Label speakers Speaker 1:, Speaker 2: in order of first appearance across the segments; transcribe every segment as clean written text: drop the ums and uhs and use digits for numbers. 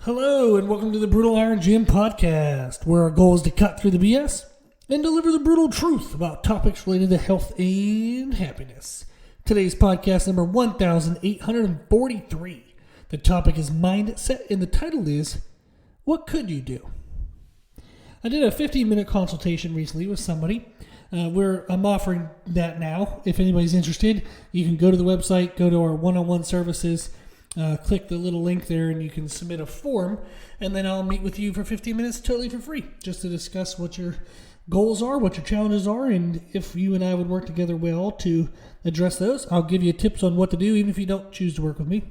Speaker 1: Hello, and welcome to the Brutal Iron Gym podcast, where our goal is to cut through the BS and deliver the brutal truth about topics related to health and happiness. Today's podcast number 1843. The topic is mindset, and the title is, What Could You Do? I did a 15-minute consultation recently with somebody where I'm offering that now. If anybody's interested, you can go to the website, go to our one-on-one services, click the little link there, and you can submit a form, and then I'll meet with you for 15 minutes totally for free, just to discuss what your goals are, what your challenges are, and if you and I would work together well to address those. I'll give you tips on what to do, even if you don't choose to work with me.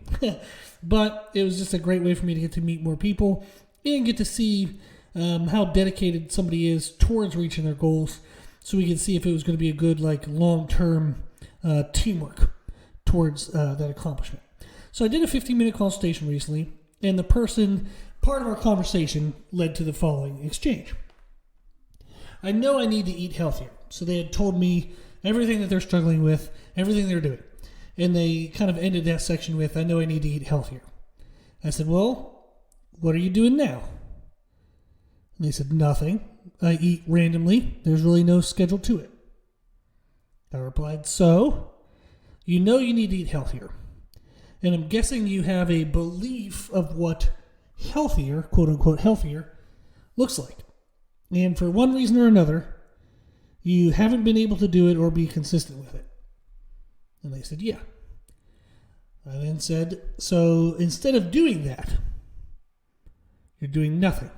Speaker 1: But it was just a great way for me to get to meet more people and get to see how dedicated somebody is towards reaching their goals, so we can see if it was going to be a good, long-term teamwork towards that accomplishment. So I did a 15-minute consultation recently, and part of our conversation led to the following exchange. I know I need to eat healthier. So they had told me everything that they're struggling with, everything they're doing. And they kind of ended that section with, I know I need to eat healthier. I said, well, what are you doing now? And they said, nothing. I eat randomly. There's really no schedule to it. I replied, so you know you need to eat healthier. And I'm guessing you have a belief of what healthier, quote unquote healthier, looks like. And for one reason or another, you haven't been able to do it or be consistent with it. And they said, yeah. I then said, so instead of doing that, you're doing nothing.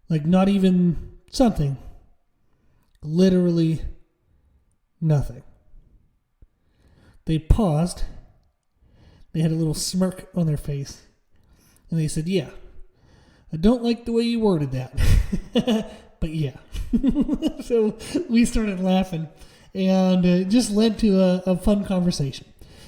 Speaker 1: Like not even something. Literally nothing. They paused. They had a little smirk on their face. And they said, yeah, I don't like the way you worded that. But yeah. So we started laughing. And it just led to a fun conversation.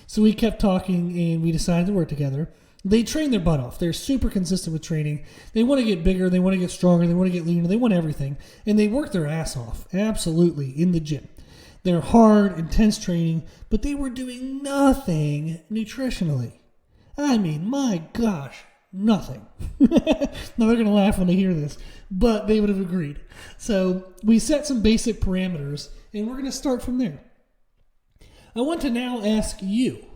Speaker 1: So we kept talking and we decided to work together. They train their butt off. They're super consistent with training. They want to get bigger. They want to get stronger. They want to get leaner. They want everything. And they work their ass off. Absolutely. In the gym. They're hard, intense training, but they were doing nothing nutritionally. I mean, my gosh, nothing. Now they're going to laugh when they hear this, but they would have agreed. So we set some basic parameters, and we're going to start from there. I want to now ask you,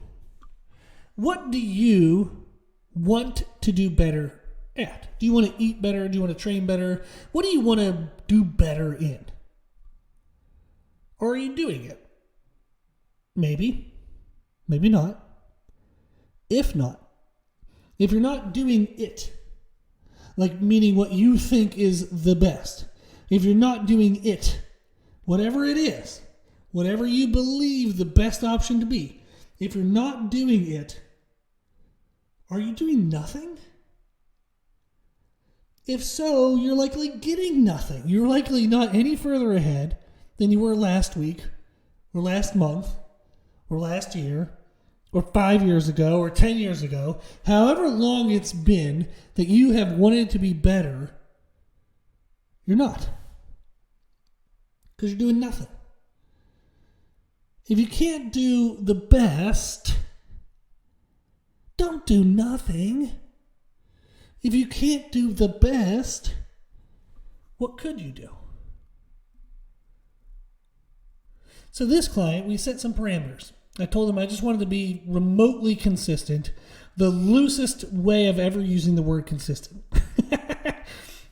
Speaker 1: what do you want to do better at? Do you want to eat better? Do you want to train better? What do you want to do better in? Or are you doing it? Maybe. Maybe not. If you're not doing it, like meaning what you think is the best, if you're not doing it, whatever it is, whatever you believe the best option to be, if you're not doing it, are you doing nothing? If so, you're likely getting nothing. You're likely not any further ahead than you were last week, or last month, or last year, or 5 years ago, or 10 years ago. However long it's been that you have wanted to be better, you're not. Because you're doing nothing. If you can't do the best, don't do nothing. If you can't do the best, what could you do? So this client, we set some parameters. I told him I just wanted to be remotely consistent, the loosest way of ever using the word consistent.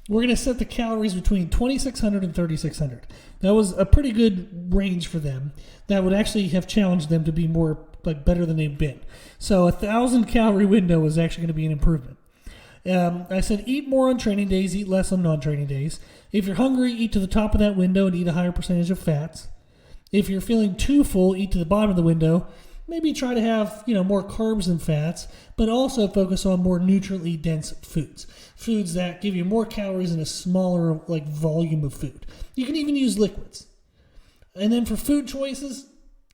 Speaker 1: We're going to set the calories between 2,600 and 3,600. That was a pretty good range for them. That would actually have challenged them to be more better than they've been. So 1,000 calorie window was actually going to be an improvement. I said eat more on training days, eat less on non-training days. If you're hungry, eat to the top of that window and eat a higher percentage of fats. If you're feeling too full, eat to the bottom of the window. Maybe try to have, more carbs than fats, but also focus on more nutriently dense foods. Foods that give you more calories in a smaller volume of food. You can even use liquids. And then for food choices,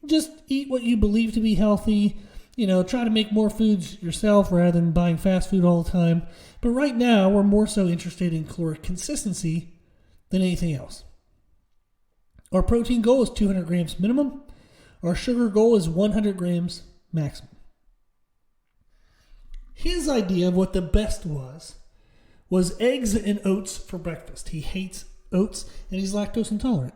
Speaker 1: just eat what you believe to be healthy. Try to make more foods yourself rather than buying fast food all the time. But right now, we're more so interested in caloric consistency than anything else. Our protein goal is 200 grams minimum. Our sugar goal is 100 grams maximum. His idea of what the best was eggs and oats for breakfast. He hates oats, and he's lactose intolerant.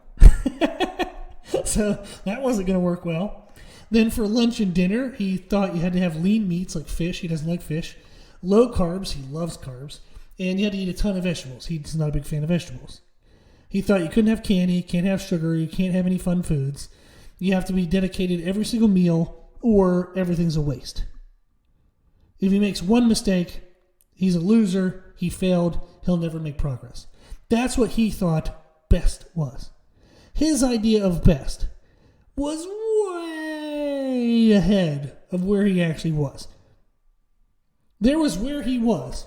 Speaker 1: So that wasn't going to work well. Then for lunch and dinner, he thought you had to have lean meats like fish. He doesn't like fish. Low carbs. He loves carbs. And you had to eat a ton of vegetables. He's not a big fan of vegetables. He thought you couldn't have candy, can't have sugar, you can't have any fun foods. You have to be dedicated every single meal, or everything's a waste. If he makes one mistake, he's a loser, he failed, he'll never make progress. That's what he thought best was. His idea of best was way ahead of where he actually was. There was where he was.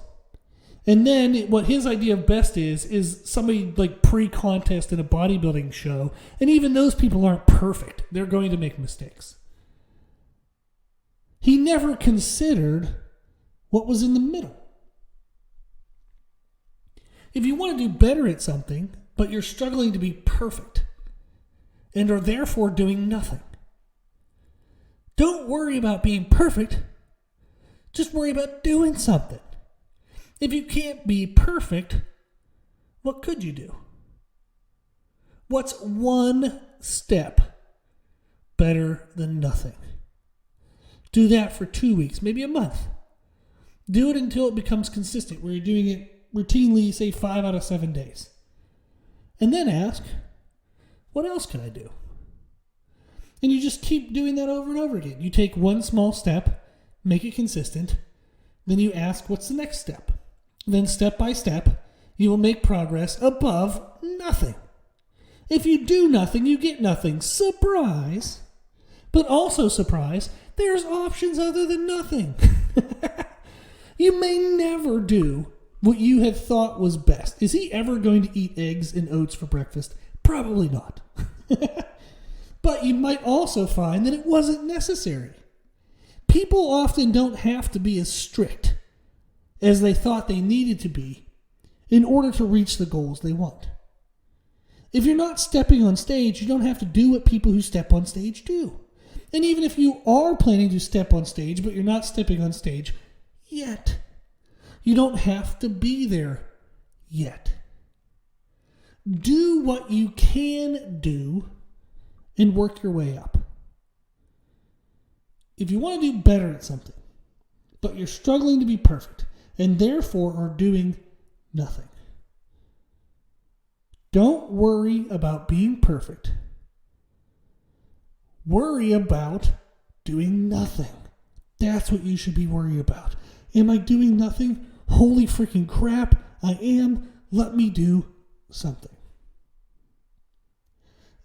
Speaker 1: And then what his idea of best is somebody like pre-contest in a bodybuilding show. And even those people aren't perfect. They're going to make mistakes. He never considered what was in the middle. If you want to do better at something, but you're struggling to be perfect and are therefore doing nothing, don't worry about being perfect. Just worry about doing something. If you can't be perfect, what could you do? What's one step better than nothing? Do that for 2 weeks, maybe a month. Do it until it becomes consistent, where you're doing it routinely, say 5 out of 7 days. And then ask, what else can I do? And you just keep doing that over and over again. You take one small step, make it consistent, then you ask, what's the next step? Then step by step, you will make progress above nothing. If you do nothing, you get nothing. Surprise! But also surprise, there's options other than nothing. You may never do what you had thought was best. Is he ever going to eat eggs and oats for breakfast? Probably not. But you might also find that it wasn't necessary. People often don't have to be as strict as they thought they needed to be in order to reach the goals they want. If you're not stepping on stage, you don't have to do what people who step on stage do. And even if you are planning to step on stage, but you're not stepping on stage yet, you don't have to be there yet. Do what you can do and work your way up. If you want to do better at something, but you're struggling to be perfect, and therefore are doing nothing, don't worry about being perfect. Worry about doing nothing. That's what you should be worried about. Am I doing nothing? Holy freaking crap, I am. Let me do something.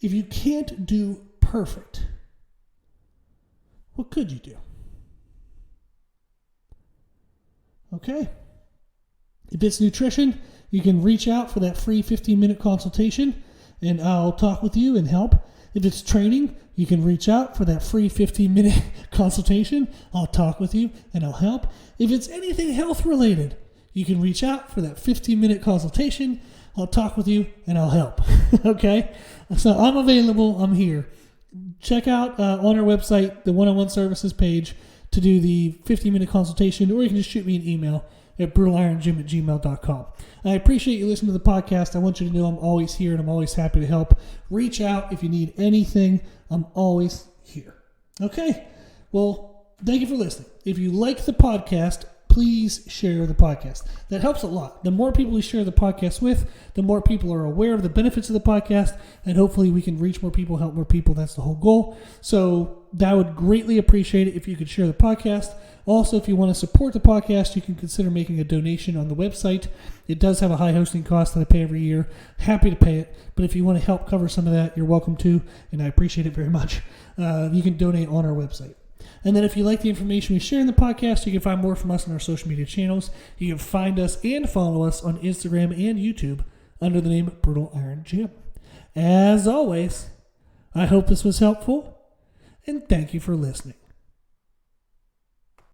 Speaker 1: If you can't do perfect, what could you do? Okay. If it's nutrition, you can reach out for that free 15-minute consultation, and I'll talk with you and help. If it's training, you can reach out for that free 15-minute consultation. I'll talk with you and I'll help. If it's anything health-related, you can reach out for that 15-minute consultation. I'll talk with you and I'll help. Okay? So I'm available. I'm here. Check out on our website, the one-on-one services page, to do the 15-minute consultation, or you can just shoot me an email at brutalirongym@gmail.com. I appreciate you listening to the podcast. I want you to know I'm always here and I'm always happy to help. Reach out if you need anything. I'm always here. Okay? Well, thank you for listening. If you like the podcast, please share the podcast. That helps a lot. The more people we share the podcast with, the more people are aware of the benefits of the podcast, and hopefully we can reach more people, help more people. That's the whole goal. So that would greatly appreciate it if you could share the podcast. Also, if you want to support the podcast, you can consider making a donation on the website. It does have a high hosting cost that I pay every year. Happy to pay it. But if you want to help cover some of that, you're welcome to, and I appreciate it very much. You can donate on our website. And then if you like the information we share in the podcast, you can find more from us on our social media channels. You can find us and follow us on Instagram and YouTube under the name Brutal Iron Gym. As always, I hope this was helpful, and thank you for listening.